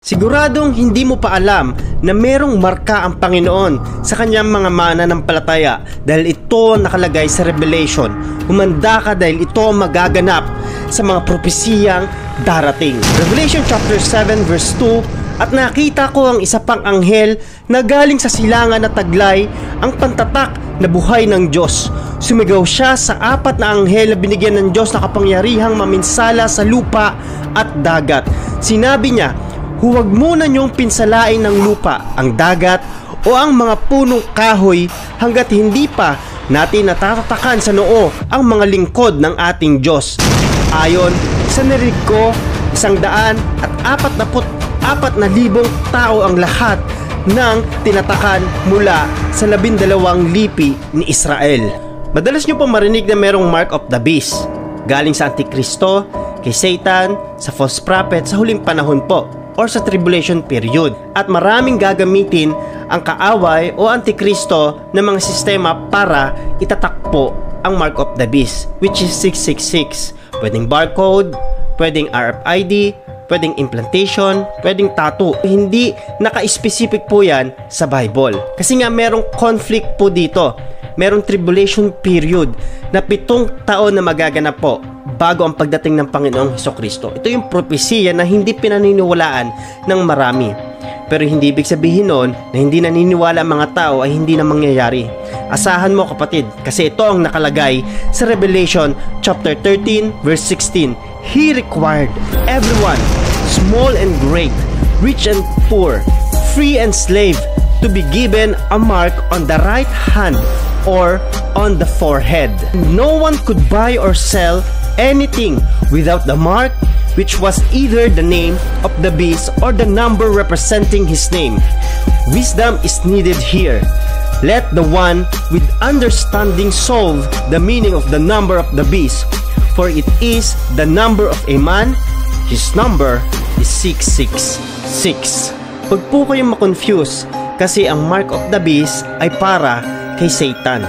Siguradong hindi mo pa alam na merong marka ang Panginoon sa kanyang mga mananampalataya dahil ito nakalagay sa Revelation. Humanda ka dahil ito magaganap sa mga propesiyang darating. Revelation chapter 7 verse 2, at nakita ko ang isa pang anghel na galing sa silangan na taglay ang pantatak na buhay ng Diyos. Sumigaw siya sa apat na anghel na binigyan ng Diyos na kapangyarihang maminsala sa lupa at dagat. Sinabi niya, huwag muna niyong pinsalain ng lupa, ang dagat o ang mga punong kahoy hanggat hindi pa natin natatatakan sa noo ang mga lingkod ng ating Diyos. Ayon sa narinig ko, 144,000 tao ang lahat ng tinatakan mula sa 12 lipi ni Israel. Madalas nyo po marinig na merong mark of the beast galing sa Antikristo, kay Satan, sa false prophet sa huling panahon po or sa tribulation period. At maraming gagamitin ang kaaway o Antikristo ng mga sistema para itatakpo ang mark of the beast, which is 666. Pwedeng barcode, pwedeng RFID, pwedeng implantation, pwedeng tattoo. Hindi naka-specific po yan sa Bible. Kasi nga merong conflict po dito. Merong tribulation period na 7 taon na magaganap po bago ang pagdating ng Panginoong Hesukristo. Ito yung propesiya na hindi pinaniniwalaan ng marami. Pero hindi ibig sabihin noon na hindi naniniwala ang mga tao ay hindi na mangyayari. Asahan mo kapatid, kasi ito ang nakalagay sa Revelation chapter 13 verse 16. He required everyone, small and great, rich and poor, free and slave, to be given a mark on the right hand or on the forehead. No one could buy or sell anything without the mark, which was either the name of the beast or the number representing his name. Wisdom is needed here. Let the one with understanding solve the meaning of the number of the beast, for it is the number of a man. His number is 666. Huwag po kayong makonfuse, kasi ang mark of the beast ay para kay Satan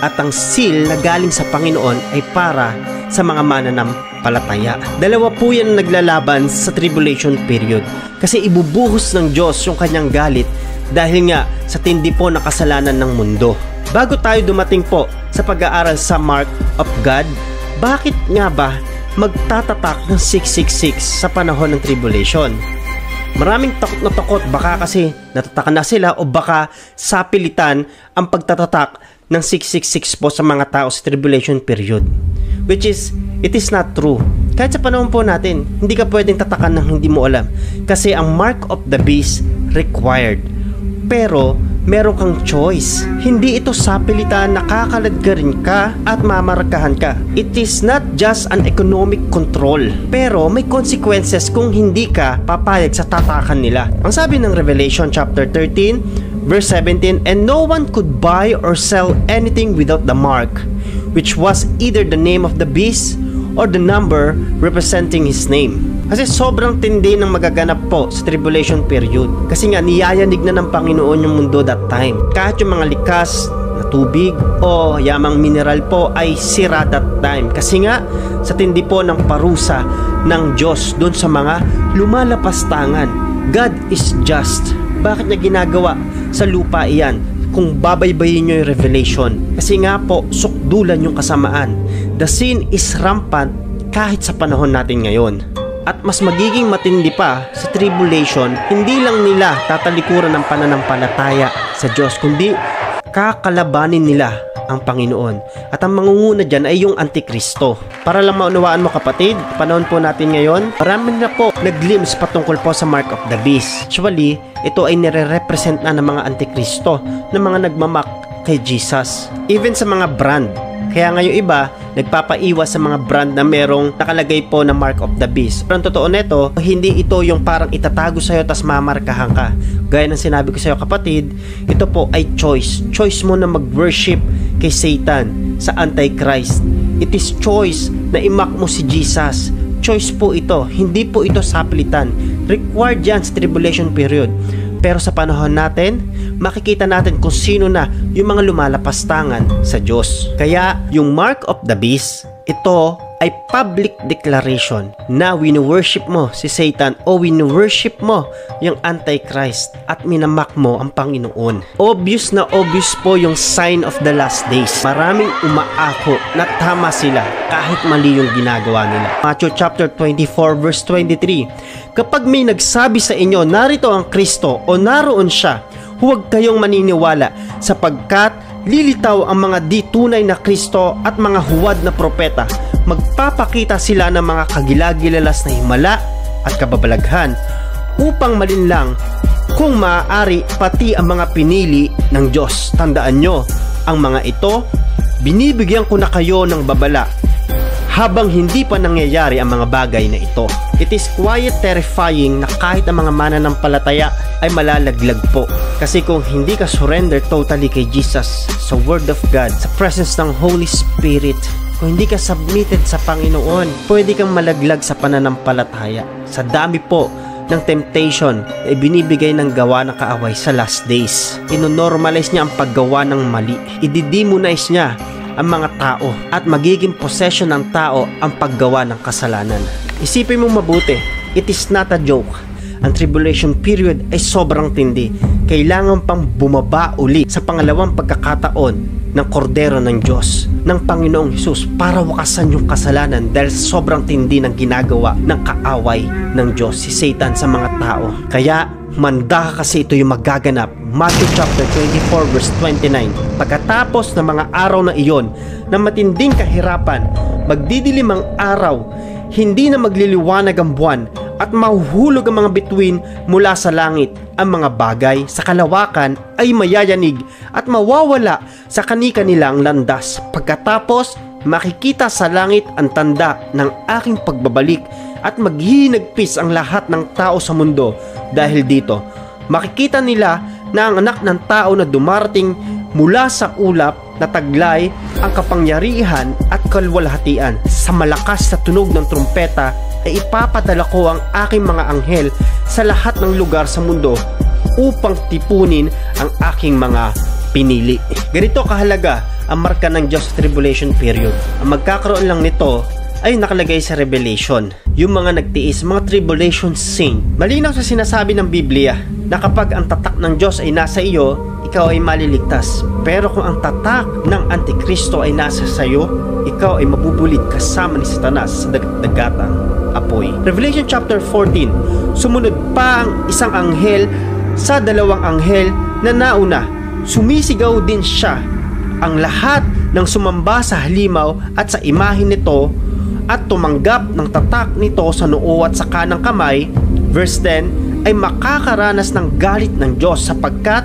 at ang seal na galing sa Panginoon ay para sa mga mananampalataya. Dalawa po yan naglalaban sa tribulation period, kasi ibubuhos ng Diyos yung kanyang galit dahil nga sa tindi po na kasalanan ng mundo. Bago tayo dumating po sa pag-aaral sa mark of God, bakit nga ba magtatatak ng 666 sa panahon ng tribulation? Maraming takot na takot, baka kasi natatakan na sila o baka sapilitan ang pagtatatak ng 666 po sa mga tao sa tribulation period, which is, it is not true. Kahit sa panahon po natin, hindi ka pwedeng tatakan ng hindi mo alam, kasi ang mark of the beast required. Pero meron kang choice. Hindi ito sapilitan na kakaladgarin ka at mamarkahan ka. It is not just an economic control, pero may consequences kung hindi ka papayag sa tatakan nila. Ang sabi ng Revelation chapter 13 verse 17, and no one could buy or sell anything without the mark, which was either the name of the beast or the number representing his name. Kasi sobrang tindi ng magaganap po sa tribulation period. Kasi nga niyayanig na ng Panginoon yung mundo that time. Kahit yung mga likas na tubig o yamang mineral po ay sira that time. Kasi nga sa tindi po ng parusa ng Diyos doon sa mga lumalapastangan. God is just. Bakit niya ginagawa sa lupa iyan? Kung babaybayin nyo yung Revelation, kasi nga po sukdulan yung kasamaan. The sin is rampant kahit sa panahon natin ngayon. At mas magiging matindi pa sa tribulation, hindi lang nila tatalikuran ng pananampalataya sa Diyos, kundi kakalabanin nila ang Panginoon. At ang mangunguna dyan ay yung Antikristo. Para lang maunawaan mo kapatid, panahon po natin ngayon, marami na po nag-glimpse patungkol po sa mark of the beast. Actually, ito ay nire-represent na ng mga Antikristo, ng mga nagmamak kay Jesus. Even sa mga brand. Kaya ngayon iba, nagpapaiwas sa mga brand na merong nakalagay po na mark of the beast. Pero ang totoo neto, hindi ito yung parang itatago sa'yo tas mamarkahan ka. Gaya ng sinabi ko sa'yo kapatid, ito po ay choice. Choice mo na mag-worship kay Satan, sa Antichrist. It is choice na imak mo si Jesus. Choice po ito, hindi po ito sapilitan. Required yan sa tribulation period. Pero sa panahon natin, makikita natin kung sino na yung mga lumalapastangan sa Diyos. Kaya yung mark of the beast, ito ay public declaration na wino-worship mo si Satan o wino-worship mo yung Antichrist at minamak mo ang Panginoon. Obvious na obvious po yung sign of the last days. Maraming umaako na tama sila kahit mali yung ginagawa nila. Matthew chapter 24 verse 23, kapag may nagsabi sa inyo, narito ang Kristo o naroon siya, huwag kayong maniniwala sapagkat lilitaw ang mga di tunay na Kristo at mga huwad na propeta. Magpapakita sila ng mga kagilagilalas na himala at kababalaghan upang malinlang kung maaari pati ang mga pinili ng Diyos. Tandaan nyo, ang mga ito, binibigyan ko na kayo ng babala habang hindi pa nangyayari ang mga bagay na ito. It is quite terrifying na kahit ang mga mananampalataya ay malalaglag po. Kasi kung hindi ka surrender totally kay Jesus, sa Word of God, sa presence ng Holy Spirit, kung hindi ka submitted sa Panginoon, pwede kang malaglag sa pananampalataya. Sa dami po ng temptation na ibinibigay ng gawa ng kaaway sa last days, inonormalize niya ang paggawa ng mali. Ididemonize niya ang mga tao at magiging possession ng tao ang paggawa ng kasalanan. Isipin mo mabuti, it is not a joke. Ang tribulation period ay sobrang tindi. Kailangan pang bumaba uli sa pangalawang pagkakataon ng kordero ng Diyos, ng Panginoong Hesus, para wakasan yung kasalanan dahil sobrang tindi ng ginagawa ng kaaway ng Diyos, si Satan, sa mga tao. Kaya manda kasi ito yung magaganap. Matthew chapter 24 verse 29, pagkatapos ng mga araw na iyon na matinding kahirapan, magdidilim ang araw, hindi na magliliwanag ang buwan, at mahuhulog ang mga bituin mula sa langit. Ang mga bagay sa kalawakan ay mayayanig at mawawala sa kani-kanilang landas. Pagkatapos, makikita sa langit ang tanda ng aking pagbabalik at maghihinagpis ang lahat ng tao sa mundo. Dahil dito, makikita nila na ang anak ng tao na dumarating mula sa ulap na taglay ang kapangyarihan at kalwalhatian. Sa malakas na tunog ng trumpeta ay ipapadala ko ang aking mga anghel sa lahat ng lugar sa mundo upang tipunin ang aking mga pinili. Ganito kahalaga ang marka ng Diyos sa tribulation period. Ang magkakaroon lang nito ay nakalagay sa Revelation. Yung mga nagtiis, mga tribulation saint. Malinaw sa sinasabi ng Biblia na kapag ang tatak ng Diyos ay nasa iyo, ikaw ay maliligtas. Pero kung ang tatak ng Antikristo ay nasa sayo, ikaw ay mabubulit kasama ni Satanas sa dagat-dagatang apoy. Revelation chapter 14, sumunod pa ang isang anghel sa dalawang anghel na nauna. Sumisigaw din siya. Ang lahat ng sumamba sa halimaw at sa imahe nito at tumanggap ng tatak nito sa noo at sa kanang kamay, verse 10, ay makakaranas ng galit ng Diyos sapagkat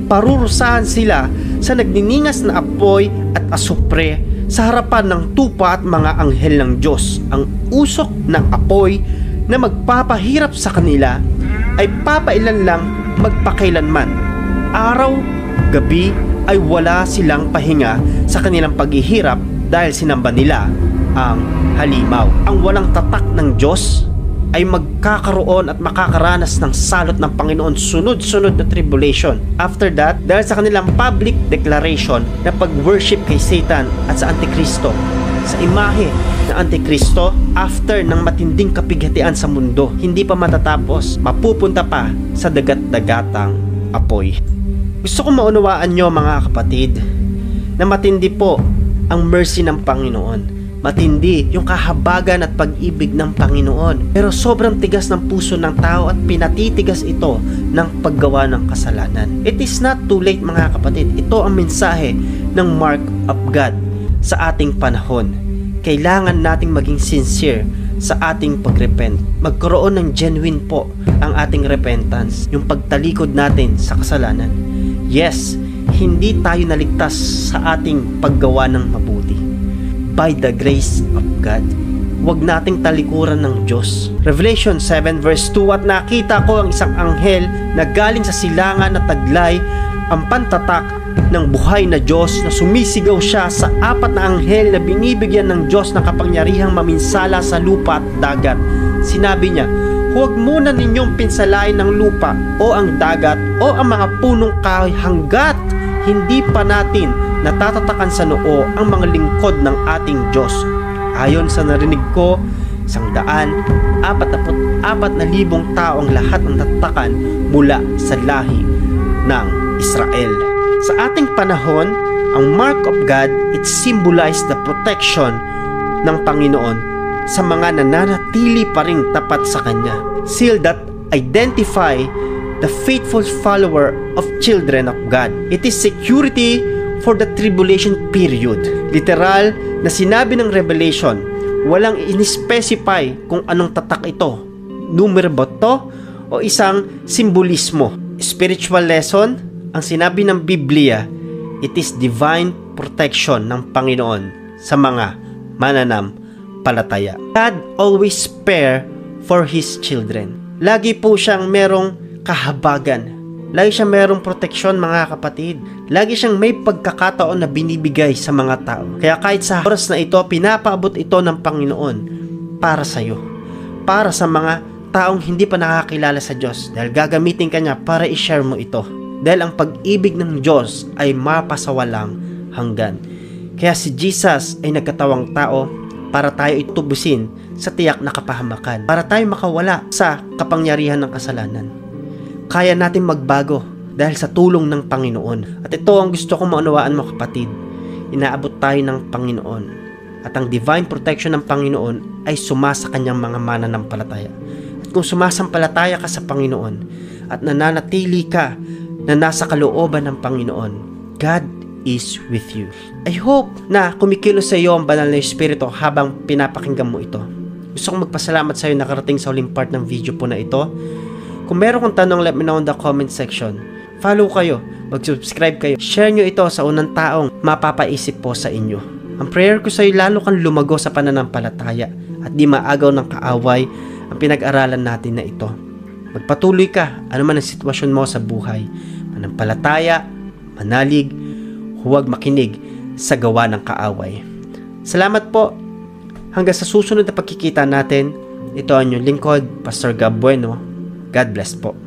parurusahan sila sa nagniningas na apoy at asupre sa harapan ng tupa at mga anghel ng Diyos. Ang usok ng apoy na magpapahirap sa kanila ay papailan lang magpakailanman. Araw, gabi ay wala silang pahinga sa kanilang paghihirap dahil sinamba nila ang halimaw. Ang walang tatak ng Diyos ay magkakaroon at makakaranas ng salot ng Panginoon, sunod-sunod na tribulation. After that, dahil sa kanilang public declaration na pag-worship kay Satan at sa Antikristo, sa imahe ng Antikristo, after ng matinding kapighatian sa mundo, hindi pa matatapos, mapupunta pa sa dagat-dagatang apoy. Gusto ko maunawaan nyo mga kapatid na matindi po ang mercy ng Panginoon. Matindi yung kahabagan at pag-ibig ng Panginoon. Pero sobrang tigas ng puso ng tao at pinatitigas ito ng paggawa ng kasalanan. It is not too late mga kapatid. Ito ang mensahe ng mark of God sa ating panahon. Kailangan nating maging sincere sa ating pagrepent. Magkaroon ng genuine po ang ating repentance. Yung pagtalikod natin sa kasalanan. Yes, hindi tayo naligtas sa ating paggawa ng mabuti. By the grace of God, huwag nating talikuran ng Diyos. Revelation 7 verse 2, at nakita ko ang isang anghel na galing sa silangan na taglay ang pantatak ng buhay na Diyos, na sumisigaw siya sa apat na anghel na binibigyan ng Diyos ng kapangyarihang maminsala sa lupa at dagat. Sinabi niya, huwag muna ninyong pinsalain ng lupa o ang dagat o ang mga punong kahoy hanggat hindi pa natin natatatakan sa noo ang mga lingkod ng ating Diyos Ayon sa narinig ko, 144,000 tao ang lahat ng natatakan mula sa lahi ng Israel. Sa ating panahon, ang mark of God, it symbolizes the protection ng Panginoon sa mga nananatili pa ring tapat sa Kanya. Seal that identify the faithful follower of children of God. It is security for the tribulation period. Literal na sinabi ng Revelation, walang in-specify kung anong tatak ito. Numero ba to o isang simbolismo? Spiritual lesson, ang sinabi ng Biblia, it is divine protection ng Panginoon sa mga mananampalataya. God always spare for His children. Lagi po siyang merong kahabagan. Lagi siyang merong proteksyon, mga kapatid. Lagi siyang may pagkakataon na binibigay sa mga tao. Kaya kahit sa oras na ito, pinapaabot ito ng Panginoon para sa iyo. Para sa mga taong hindi pa nakakilala sa Diyos. Dahil gagamitin ka niya para i-share mo ito. Dahil ang pag-ibig ng Diyos ay mapasawalang hanggan. Kaya si Jesus ay nagkatawang tao para tayo itubusin sa tiyak na kapahamakan. Para tayo makawala sa kapangyarihan ng kasalanan. Kaya natin magbago dahil sa tulong ng Panginoon. At ito ang gusto kong maunawaan mo, kapatid. Inaabot tayo ng Panginoon. At ang divine protection ng Panginoon ay sumasa kanyang mga mananampalataya. At kung sumasampalataya ka sa Panginoon at nananatili ka na nasa kalooban ng Panginoon, God is with you. I hope na kumikilos sa iyo ang banal na Espiritu habang pinapakinggan mo ito. Gusto kong magpasalamat sa iyo na nakarating sa huling part ng video po na ito. Kung meron kong tanong, let me know in the comment section. Follow kayo, mag-subscribe kayo, share nyo ito sa unang taong mapapaisip po sa inyo. Ang prayer ko sa iyo, lalo kang lumago sa pananampalataya at di maagaw ng kaaway ang pinag-aralan natin na ito. Magpatuloy ka, ano man ang sitwasyon mo sa buhay. Manampalataya, manalig, huwag makinig sa gawa ng kaaway. Salamat po. Hanggang sa susunod na pagkikita natin, ito ang inyong lingkod, Pastor Gab Bueno. God bless po.